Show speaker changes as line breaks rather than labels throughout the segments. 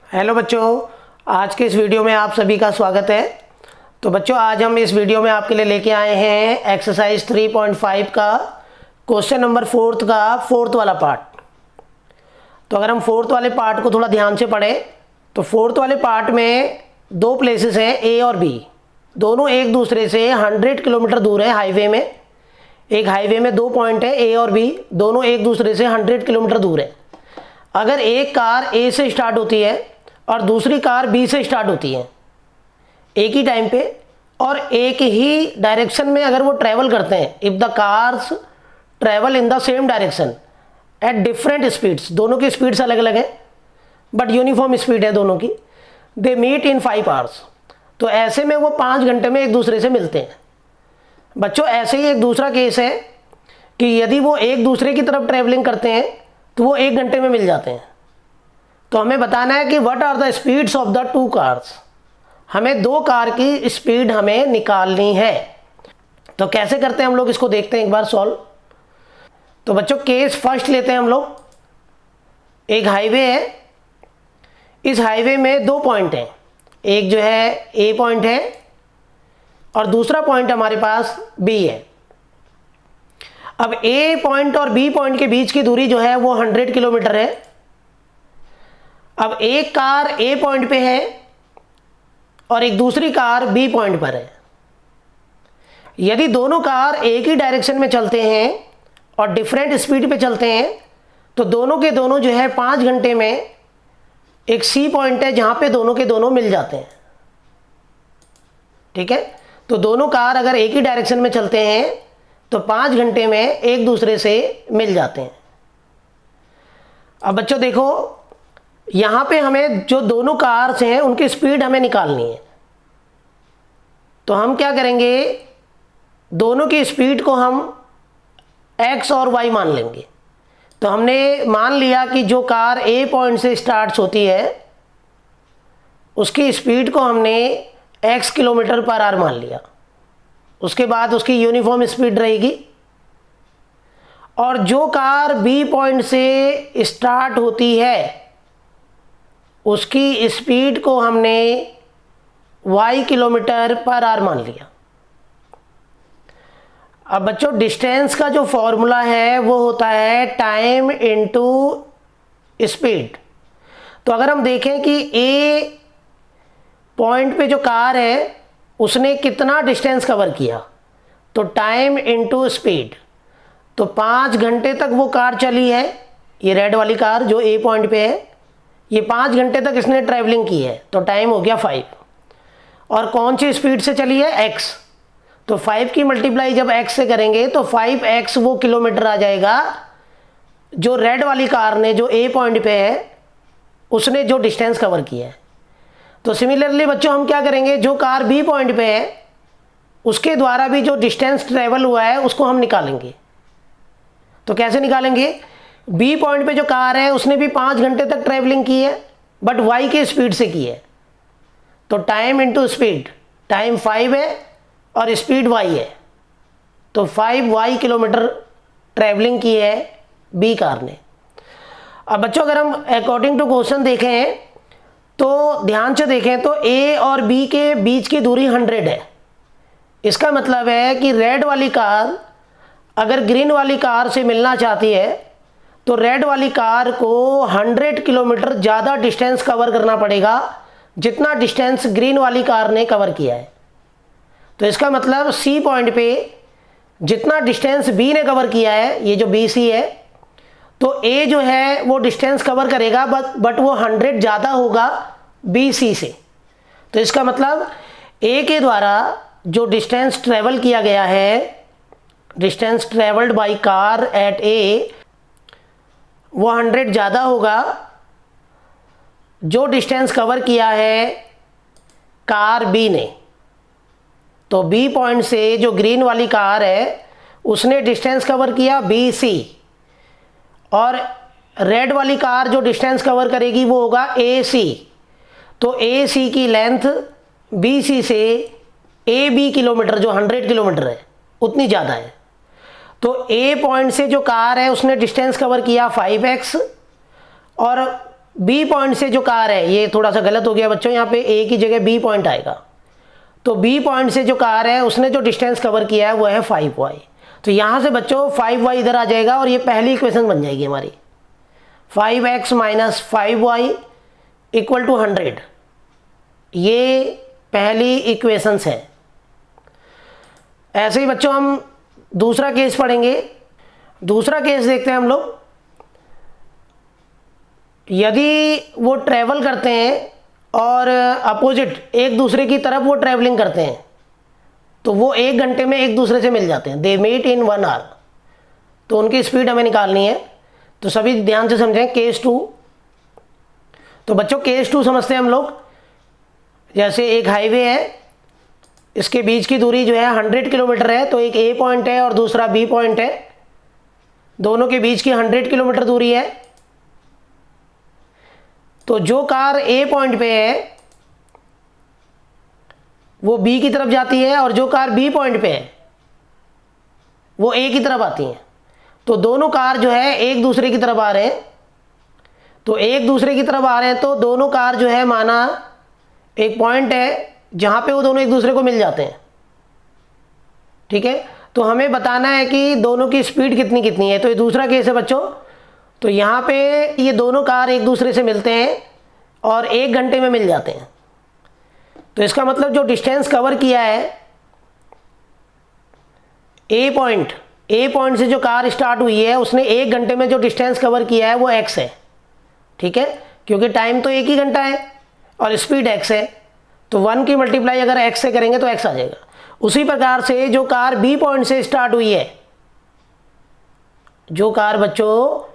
Hello बच्चों, आज के इस वीडियो में आप सभी का स्वागत है। तो बच्चों, आज हम इस वीडियो में आपके लिए लेके आए हैं एक्सरसाइज 3.5 का क्वेश्चन नंबर 4 का फोर्थ वाला पार्ट। तो अगर हम फोर्थ वाले पार्ट को थोड़ा ध्यान से पढ़ें तो फोर्थ वाले पार्ट में दो प्लेसेस हैं, ए और बी। दोनों एक दूसरे से 100 किलोमीटर दूर है हाईवे में। एक हाईवे में दो पॉइंट है, ए और बी, दोनों एक दूसरे से 100 किलोमीटर दूर है। अगर एक कार ए से स्टार्ट होती है और दूसरी कार बी से स्टार्ट होती है एक ही टाइम पे और एक ही डायरेक्शन में अगर वो ट्रैवल करते हैं, if the cars travel in the same direction at different speeds, दोनों की स्पीड्स अलग अलग है बट यूनिफॉर्म स्पीड है दोनों की, दे मीट इन 5 आवर्स। तो ऐसे में वो 5 घंटे में एक दूसरे से मिलते हैं। बच्चों, ऐसे ही एक दूसरा केस है कि यदि वो एक दूसरे की तरफ ट्रैवलिंग करते हैं तो वो 1 घंटे में मिल जाते हैं। तो हमें बताना है कि what are the speeds of the 2 cars. हमें 2 कार की स्पीड हमें निकालनी है। तो कैसे करते हैं हम लोग, इसको देखते हैं एक बार सॉल्व। तो बच्चों, केस फर्स्ट लेते हैं हम लोग। एक हाईवे है, इस हाईवे में 2 पॉइंट हैं। एक जो है ए पॉइंट है और दूसरा पॉइंट हमारे पास बी है। अब ए पॉइंट और बी पॉइंट के बीच की दूरी जो है वो 100 किलोमीटर है। अब एक कार ए पॉइंट पे है और एक दूसरी कार बी पॉइंट पर है। यदि दोनों कार एक ही डायरेक्शन में चलते हैं और डिफरेंट स्पीड पे चलते हैं तो दोनों के दोनों जो है 5 घंटे में, एक सी पॉइंट है जहां पे दोनों के दोनों मिल जाते हैं। ठीक है, तो दोनों कार अगर एक ही डायरेक्शन में चलते हैं तो 5 घंटे में एक दूसरे से मिल जाते हैं। अब बच्चों देखो, यहां पे हमें जो दोनों कार्स हैं उनकी स्पीड हमें निकालनी है। तो हम क्या करेंगे, दोनों की स्पीड को हम x और y मान लेंगे। तो हमने मान लिया कि जो कार ए पॉइंट से स्टार्ट होती है उसकी स्पीड को हमने x किलोमीटर पर आवर मान लिया। उसके बाद उसकी यूनिफॉर्म स्पीड रहेगी। और जो कार बी पॉइंट से स्टार्ट होती है उसकी स्पीड को हमने y किलोमीटर पर आवर मान लिया। अब बच्चों, डिस्टेंस का जो फॉर्मूला है वो होता है टाइम इनटू स्पीड। तो अगर हम देखें कि ए पॉइंट पे जो कार है उसने कितना डिस्टेंस कवर किया, तो टाइम इनटू स्पीड। तो 5 घंटे तक वो कार चली है, ये रेड वाली कार जो ए पॉइंट पे है, ये 5 घंटे तक इसने ट्रैवलिंग की है, तो टाइम हो गया 5। और कौन सी स्पीड से चली है, x। तो 5 की मल्टीप्लाई जब x से करेंगे तो 5x वो किलोमीटर आ जाएगा जो रेड वाली कार ने, जो ए पॉइंट पे है, उसने जो डिस्टेंस कवर किया है। तो सिमिलरली बच्चों, हम क्या करेंगे, जो कार बी पॉइंट पे है उसके द्वारा भी जो डिस्टेंस ट्रेवल हुआ है उसको हम निकालेंगे। तो कैसे निकालेंगे, बी पॉइंट पे जो कार है उसने भी 5 घंटे तक ट्रैवलिंग की है बट y के स्पीड से की है। तो टाइम इनटू स्पीड, टाइम 5 है और स्पीड y है, तो 5y किलोमीटर ट्रैवलिंग की है बी कार ने। अब बच्चों, अगर हम अकॉर्डिंग टू क्वेश्चन देखें तो ध्यान से देखें तो ए और बी के बीच की दूरी 100 है। इसका मतलब है कि रेड वाली कार अगर ग्रीन वाली कार से मिलना चाहती है तो रेड वाली कार को 100 किलोमीटर ज़्यादा डिस्टेंस कवर करना पड़ेगा जितना डिस्टेंस ग्रीन वाली कार ने कवर किया है। तो इसका मतलब सी पॉइंट पे जितना डिस्टेंस बी ने कवर किया है, ये जो बी सी है, तो ए जो है वो डिस्टेंस कवर करेगा बट वो 100 ज़्यादा होगा बी सी से। तो इसका मतलब ए के द्वारा जो डिस्टेंस ट्रेवल किया गया है, distance travelled by car at a, वो 100 ज़्यादा होगा जो डिस्टेंस कवर किया है कार बी ने। तो बी पॉइंट से जो ग्रीन वाली कार है उसने डिस्टेंस कवर किया बी सी, और रेड वाली कार जो डिस्टेंस कवर करेगी वो होगा ए सी। तो ए सी की लेंथ बी सी से ए बी किलोमीटर, जो 100 किलोमीटर है, उतनी ज़्यादा है। तो ए पॉइंट से जो कार है उसने डिस्टेंस कवर किया 5x और बी पॉइंट से जो कार है, ये थोड़ा सा गलत हो गया बच्चों, यहाँ पे ए की जगह बी पॉइंट आएगा। तो बी पॉइंट से जो कार है उसने जो डिस्टेंस कवर किया है वो है 5y। तो यहाँ से बच्चों 5y इधर आ जाएगा और ये पहली इक्वेशन बन जाएगी हमारी, 5x minus 5y equal to 100। ये पहली इक्वेशंस है। ऐसे ही बच्चों हम दूसरा केस पढ़ेंगे। दूसरा केस देखते हैं हम लोग। यदि वो ट्रैवल करते हैं और अपोजिट एक दूसरे की तरफ वो ट्रैवलिंग करते हैं, तो वो 1 घंटे में एक दूसरे से मिल जाते हैं। They meet in 1 hour. तो उनकी स्पीड हमें निकालनी है। तो सभी ध्यान से समझें केस 2। तो बच्चों केस 2 समझते हैं हम लोग। जैसे एक हाईवे है, इसके बीच की दूरी जो है 100 किलोमीटर है। तो एक ए पॉइंट है और दूसरा बी पॉइंट है, दोनों के बीच की 100 किलोमीटर दूरी है। तो जो कार ए पॉइंट पे है वो बी की तरफ जाती है और जो कार बी पॉइंट पे है वो ए की तरफ आती है। तो दोनों कार जो है एक दूसरे की तरफ आ रहे हैं। तो एक दूसरे की तरफ आ रहे हैं तो दोनों कार जो है, माना एक पॉइंट है जहां पे वो दोनों एक दूसरे को मिल जाते हैं। ठीक है, तो हमें बताना है कि दोनों की स्पीड कितनी कितनी है। तो ये दूसरा केस है बच्चों। तो यहाँ पे ये दोनों कार एक दूसरे से मिलते हैं और 1 घंटे में मिल जाते हैं। तो इसका मतलब जो डिस्टेंस कवर किया है ए पॉइंट से जो कार स्टार्ट हुई है उसने 1 घंटे में जो डिस्टेंस कवर किया है वो x है। ठीक है, क्योंकि टाइम तो 1 ही घंटा है और स्पीड x है। तो 1 की मल्टीप्लाई अगर x से करेंगे तो x आ जाएगा। उसी प्रकार से जो कार बी पॉइंट से स्टार्ट हुई है, जो कार बच्चों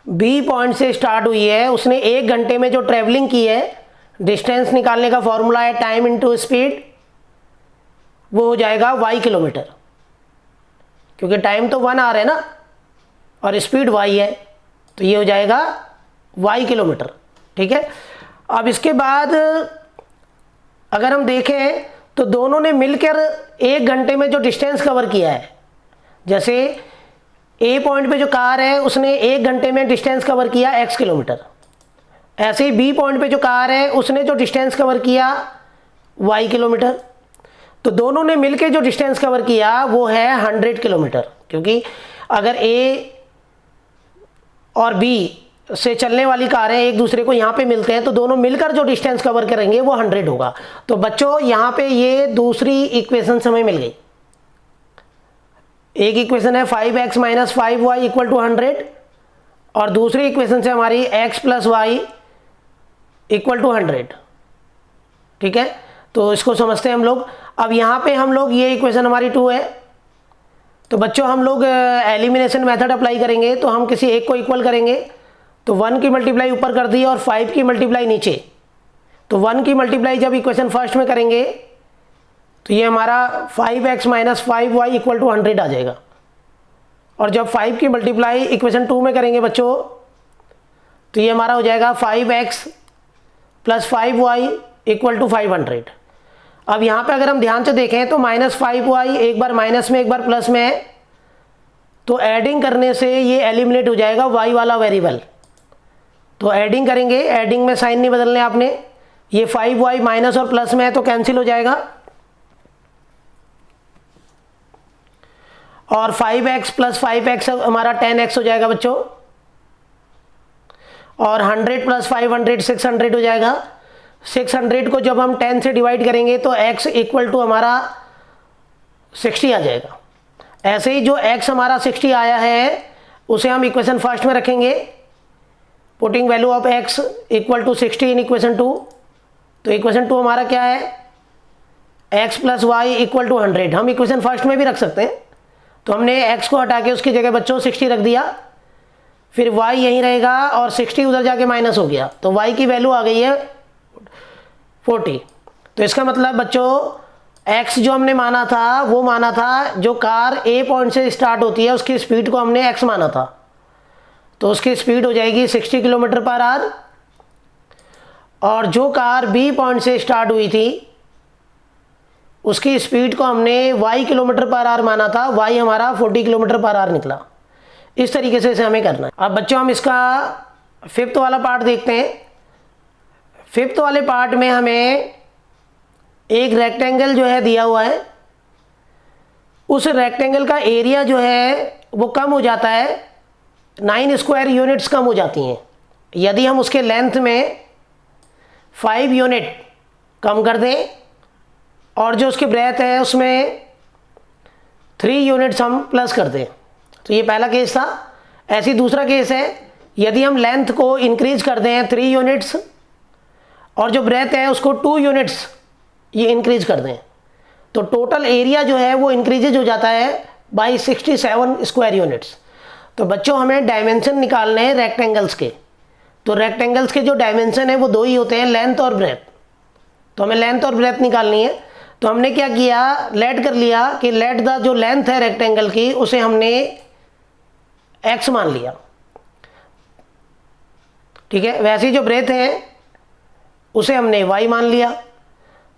बी पॉइंट से स्टार्ट हुई है उसने 1 घंटे में जो ट्रेवलिंग की है, डिस्टेंस निकालने का फॉर्मूला है टाइम इनटू स्पीड, वो हो जाएगा y किलोमीटर। क्योंकि टाइम तो 1 आवर है ना और स्पीड y है, तो ये हो जाएगा y किलोमीटर। ठीक है, अब इसके बाद अगर हम देखें तो दोनों ने मिलकर 1 घंटे में जो डिस्टेंस कवर किया है, जैसे ए पॉइंट पे जो कार है उसने 1 घंटे में डिस्टेंस कवर किया x किलोमीटर, ऐसे ही बी पॉइंट पे जो कार है उसने जो डिस्टेंस कवर किया y किलोमीटर। तो दोनों ने मिलकर जो डिस्टेंस कवर किया वो है 100 किलोमीटर। क्योंकि अगर ए और बी से चलने वाली कारें एक दूसरे को यहाँ पे मिलते हैं तो दोनों मिलकर जो डिस्टेंस कवर करेंगे वो 100 होगा। तो बच्चों यहाँ पे ये दूसरी इक्वेशन हमें मिल गई। एक इक्वेशन है 5x minus 5y equal to 100 और दूसरी इक्वेशन से हमारी x plus y equal to 100। ठीक है, तो इसको समझते हैं हम लोग। अब यहाँ पे हम लोग, ये इक्वेशन हमारी 2 है। तो बच्चों हम लोग एलिमिनेशन मेथड अप्लाई करेंगे। तो हम किसी एक को इक्वल करेंगे, तो 1 की मल्टीप्लाई ऊपर कर दी और 5 की मल्टीप्लाई नीचे। तो 1 की मल्टीप्लाई जब इक्वेशन फर्स्ट में करेंगे तो ये हमारा 5x minus 5y equal to 100 आ जाएगा। और जब 5 की मल्टीप्लाई इक्वेशन 2 में करेंगे बच्चों तो ये हमारा हो जाएगा 5x plus 5y equal to 500। अब यहाँ पे अगर हम ध्यान से देखें तो माइनस 5y एक बार माइनस में एक बार प्लस में है, तो एडिंग करने से ये एलिमिनेट हो जाएगा y वाला वेरिएबल। तो एडिंग करेंगे, एडिंग में साइन नहीं बदलने आपने। ये 5y माइनस और प्लस में है तो कैंसिल हो जाएगा और 5x प्लस 5x हमारा 10x हो जाएगा बच्चों। और 100 प्लस 500 600 हो जाएगा। 600 को जब हम 10 से डिवाइड करेंगे तो x इक्वल टू हमारा 60 आ जाएगा। ऐसे ही जो x हमारा 60 आया है उसे हम इक्वेशन फर्स्ट में रखेंगे, putting value of x equal to 60 in equation 2। तो इक्वेशन 2 हमारा क्या है, x plus y equal to 100। हम इक्वेशन फर्स्ट में भी रख सकते हैं। तो हमने x को हटा के उसकी जगह बच्चों 60 रख दिया, फिर y यहीं रहेगा और 60 उधर जाके माइनस हो गया, तो y की वैल्यू आ गई है 40। तो इसका मतलब बच्चों x जो हमने माना था वो माना था जो कार a पॉइंट से स्टार्ट होती है उसकी स्पीड को हमने x माना था, तो उसकी स्पीड हो जाएगी 60 किलोमीटर पर आवर। और जो कार b पॉइंट से स्टार्ट हुई थी उसकी स्पीड को हमने y किलोमीटर पर आवर माना था, y हमारा 40 किलोमीटर पर आवर निकला। इस तरीके से इसे हमें करना है। अब बच्चों हम इसका 5th वाला पार्ट देखते हैं। फिफ्थ वाले पार्ट में हमें एक रेक्टेंगल जो है दिया हुआ है, उस रेक्टेंगल का एरिया जो है वो कम हो जाता है, 9 स्क्वायर यूनिट्स कम हो जाती हैं यदि हम उसके लेंथ में 5 यूनिट कम कर दें और जो उसकी ब्रेथ है उसमें 3 यूनिट्स हम प्लस कर दें। तो ये पहला केस था। ऐसी दूसरा केस है, यदि हम लेंथ को इंक्रीज कर दें 3 यूनिट्स और जो ब्रेथ है उसको 2 यूनिट्स ये इंक्रीज कर दें, तो टोटल एरिया जो है वो इंक्रीजेज हो जाता है बाई 67 स्क्वायर यूनिट्स। तो बच्चों हमें डायमेंशन निकालने हैं रेक्टेंगल्स के। तो रेक्टेंगल्स के जो डायमेंशन है वो 2 ही होते हैं, लेंथ और ब्रेथ। तो हमें लेंथ और ब्रेथ निकालनी है। तो हमने क्या किया, लेट कर लिया कि लेट द जो लेंथ है रेक्टेंगल की उसे हमने x मान लिया, ठीक है। वैसे ही जो ब्रेथ है उसे हमने y मान लिया।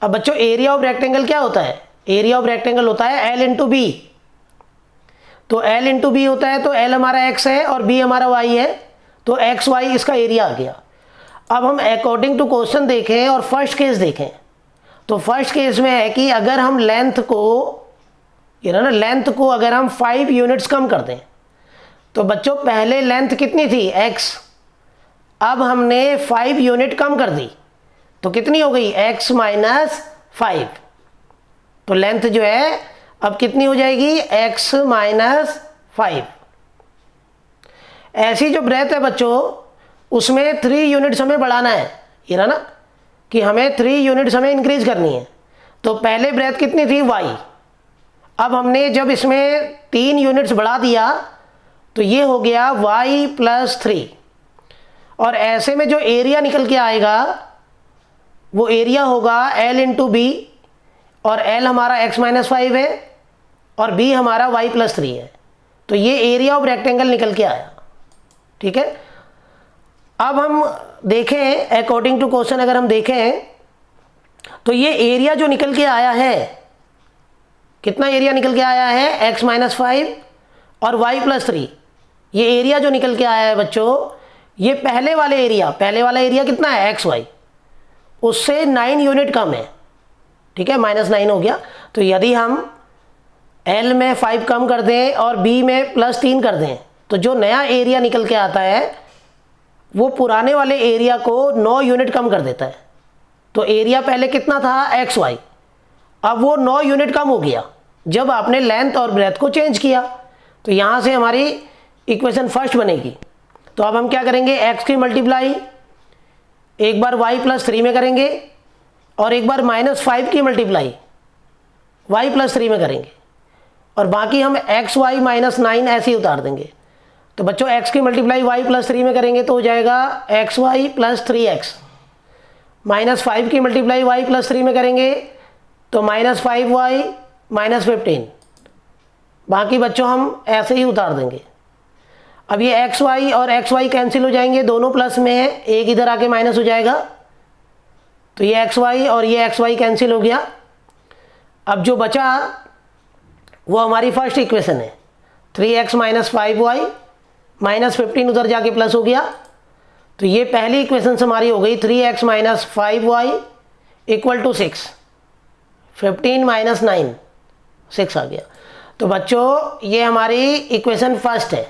अब बच्चों एरिया ऑफ रेक्टेंगल क्या होता है, एरिया ऑफ रेक्टेंगल होता है L इंटू बी। तो L इंटू बी होता है, तो L हमारा x है और b हमारा y है, तो एक्स वाई इसका एरिया आ गया। अब हम अकॉर्डिंग टू क्वेश्चन देखें और फर्स्ट केस देखें। तो फर्स्ट केस में है कि अगर हम लेंथ को, ये ना लेंथ को अगर हम 5 यूनिट्स कम कर दें, तो बच्चों पहले लेंथ कितनी थी x, अब हमने 5 यूनिट कम कर दी तो कितनी हो गई x माइनस 5। तो लेंथ जो है अब कितनी हो जाएगी x माइनस 5। ऐसी जो ब्रेथ है बच्चों उसमें 3 यूनिट्स हमें बढ़ाना है, ये रहा ना कि हमें 3 यूनिट्स हमें इंक्रीज करनी है। तो पहले ब्रेथ कितनी थी y, अब हमने जब इसमें 3 यूनिट्स बढ़ा दिया तो ये हो गया y प्लस 3। और ऐसे में जो एरिया निकल के आएगा वो एरिया होगा L इंटू बी, और L हमारा x माइनस 5 है और b हमारा y प्लस 3 है। तो ये एरिया ऑफ रेक्टेंगल निकल के आया, ठीक है। अब हम देखें अकॉर्डिंग टू क्वेश्चन, अगर हम देखें तो ये एरिया जो निकल के आया है, कितना एरिया निकल के आया है x माइनस 5 और y प्लस 3। ये एरिया जो निकल के आया है बच्चों, ये पहले वाला एरिया कितना है xy, उससे 9 यूनिट कम है, ठीक है, -9 हो गया। तो यदि हम L में 5 कम कर दें और B में +3 कर दें तो जो नया एरिया निकल के आता है वो पुराने वाले एरिया को 9 यूनिट कम कर देता है। तो एरिया पहले कितना था xy, अब वो 9 यूनिट कम हो गया जब आपने लेंथ और ब्रेथ को चेंज किया। तो यहाँ से हमारी इक्वेशन फर्स्ट बनेगी। तो अब हम क्या करेंगे, x की मल्टीप्लाई एक बार y प्लस 3 में करेंगे और एक बार -5 की मल्टीप्लाई y प्लस 3 में करेंगे, और बाकी हम xy माइनस 9 ऐसे ही उतार देंगे। तो बच्चों x की मल्टीप्लाई y प्लस 3 में करेंगे तो हो जाएगा xy प्लस 3x, -5 की मल्टीप्लाई y प्लस 3 में करेंगे तो -5y माइनस 15। बाकी बच्चों हम ऐसे ही उतार देंगे। अब ये xy और xy कैंसिल हो जाएंगे, दोनों प्लस में है, एक इधर आके माइनस हो जाएगा, तो ये xy और ये xy कैंसिल हो गया। अब जो बचा वो हमारी फर्स्ट इक्वेशन है, 3x माइनस 5y माइनस 15 उधर जाके प्लस हो गया। तो ये पहली इक्वेशन हमारी हो गई 3x minus 5y equal to 6, 15 minus 9 6 आ गया। तो बच्चों ये हमारी इक्वेशन फर्स्ट है।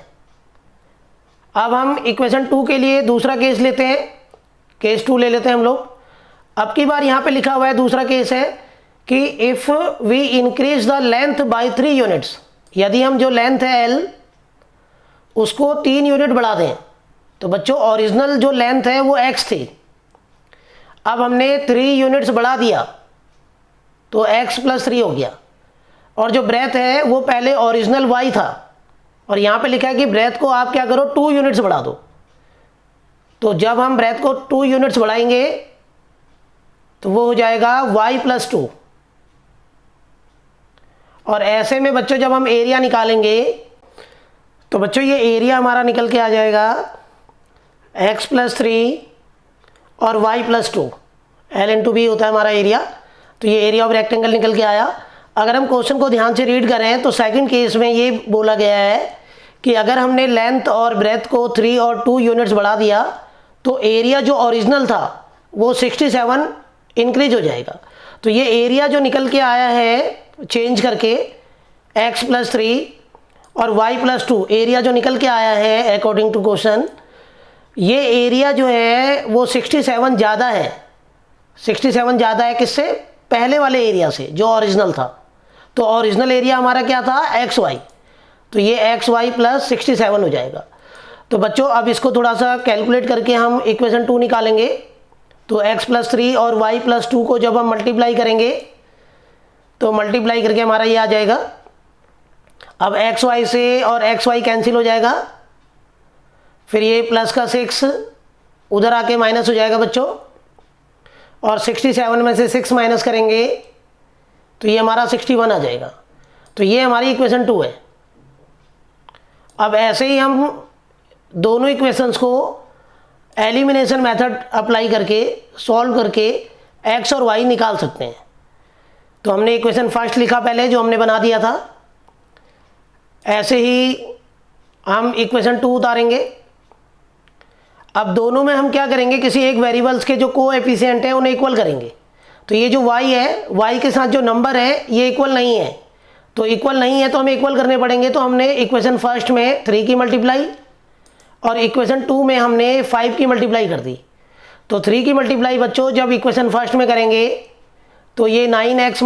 अब हम इक्वेशन 2 के लिए दूसरा केस लेते हैं, केस 2 ले लेते हैं हम लोग। अब की बार यहाँ पे लिखा हुआ है दूसरा केस है कि if we increase the length by 3 units, यदि हम जो लेंथ है L उसको 3 यूनिट बढ़ा दें। तो बच्चों ओरिजिनल जो लेंथ है वो x थी, अब हमने 3 यूनिट्स बढ़ा दिया तो x प्लस 3 हो गया, और जो ब्रेथ है वो पहले ओरिजिनल y था, और यहाँ पे लिखा है कि ब्रेथ को आप क्या करो 2 यूनिट्स बढ़ा दो। तो जब हम ब्रेथ को 2 यूनिट्स बढ़ाएंगे तो वो हो जाएगा y प्लस 2। और ऐसे में बच्चों जब हम एरिया निकालेंगे तो बच्चों ये एरिया हमारा निकल के आ जाएगा x प्लस 3 और y plus 2, L into B होता है हमारा एरिया। तो ये एरिया ऑफ रेक्टेंगल निकल के आया। अगर हम क्वेश्चन को ध्यान से रीड करें तो सेकंड केस में ये बोला गया है कि अगर हमने लेंथ और ब्रेथ को 3 और 2 यूनिट्स बढ़ा दिया तो एरिया जो ओरिजिनल था वो 67 इंक्रीज हो जाएगा। तो ये एरिया जो निकल के आया है चेंज करके x + 3 और y + 2, एरिया जो निकल के आया है अकॉर्डिंग टू क्वेश्चन, ये एरिया जो है वो 67 ज़्यादा है। 67 ज़्यादा है किससे? पहले वाले एरिया से जो ओरिजिनल था। तो ओरिजिनल एरिया हमारा क्या था? XY। तो ये XY + 67 हो जाएगा। तो बच्चों अब इसको थोड़ा सा कैलकुलेट करके हम इक्वेशन 2 निकालेंगे। तो x + 3 और y + 2 को जब हम मल्टीप्लाई करेंगे तो मल्टीप्लाई करके हमारा ये आ जाएगा। अब XY से और XY कैंसिल हो जाएगा, फिर ये प्लस का 6 उधर आके माइनस हो जाएगा बच्चों, और 67 में से 6 माइनस करेंगे तो ये हमारा 61 आ जाएगा। तो ये हमारी इक्वेशन 2 है। अब ऐसे ही हम दोनों इक्वेशंस को एलिमिनेशन मेथड अप्लाई करके सॉल्व करके x और y निकाल सकते हैं। तो हमने इक्वेशन फर्स्ट लिखा पहले जो हमने बना दिया था, ऐसे ही हम इक्वेशन 2 उतारेंगे। अब दोनों में हम क्या करेंगे, किसी एक वेरिएबल्स के जो कोएफिशिएंट है उन्हें इक्वल करेंगे। तो ये जो y है, y के साथ जो नंबर है ये इक्वल नहीं है, तो इक्वल नहीं है तो हमें इक्वल करने पड़ेंगे। तो हमने इक्वेशन फर्स्ट में 3 की मल्टीप्लाई और इक्वेशन 2 में हमने 5 की मल्टीप्लाई कर दी। तो 3 की मल्टीप्लाई बच्चों जब इक्वेशन फर्स्ट में करेंगे तो ये 9x -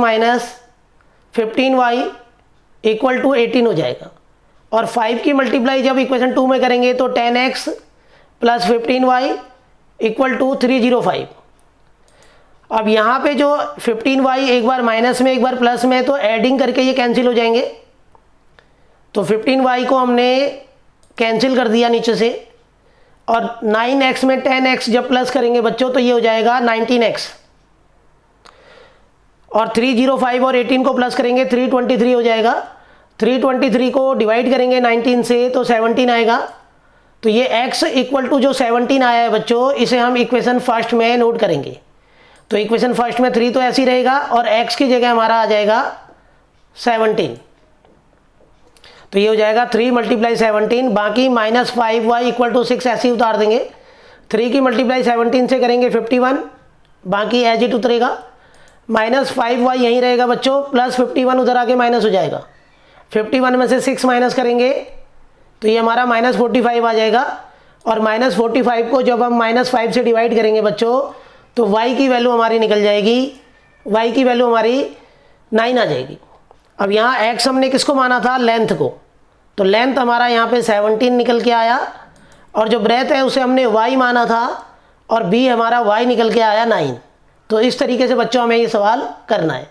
15y = 18 हो जाएगा, और 5 की मल्टीप्लाई जब इक्वेशन 2 में करेंगे तो 10x + 15y = 305। अब यहाँ पे जो 15y एक बार माइनस में एक बार प्लस में, तो एडिंग करके ये कैंसिल हो जाएंगे। तो 15y को हमने कैंसिल कर दिया नीचे से, और 9x में 10x जब प्लस करेंगे बच्चों तो ये हो जाएगा 19x, और 305 और 18 को प्लस करेंगे 323 हो जाएगा। 323 को डिवाइड करेंगे 19 से तो 17 आएगा। तो ये x = जो 17 आया है बच्चों, इसे हम इक्वेशन फर्स्ट में नोट करेंगे। तो इक्वेशन फर्स्ट में 3 तो ऐसे ही रहेगा और x की जगह हमारा आ जाएगा 17। तो ये हो जाएगा 3 × 17, बाकी -5y = 6 ऐसे ही उतार देंगे। 3 की मल्टीप्लाई 17 से करेंगे 51, बाकी एज इट उतरेगा। -5y यहीं रहेगा बच्चों, प्लस 51 उधर आके माइनस हो जाएगा। 51 में से 6 माइनस करेंगे तो ये हमारा -45 आ जाएगा, और -45 को जब हम -5 से डिवाइड करेंगे बच्चों तो y की वैल्यू हमारी निकल जाएगी, y की वैल्यू हमारी 9 आ जाएगी। अब यहाँ x हमने किसको माना था? लेंथ को। तो लेंथ हमारा यहाँ पे 17 निकल के आया, और जो ब्रेथ है उसे हमने y माना था, और b हमारा y निकल के आया 9। तो इस तरीके से बच्चों हमें ये सवाल करना है।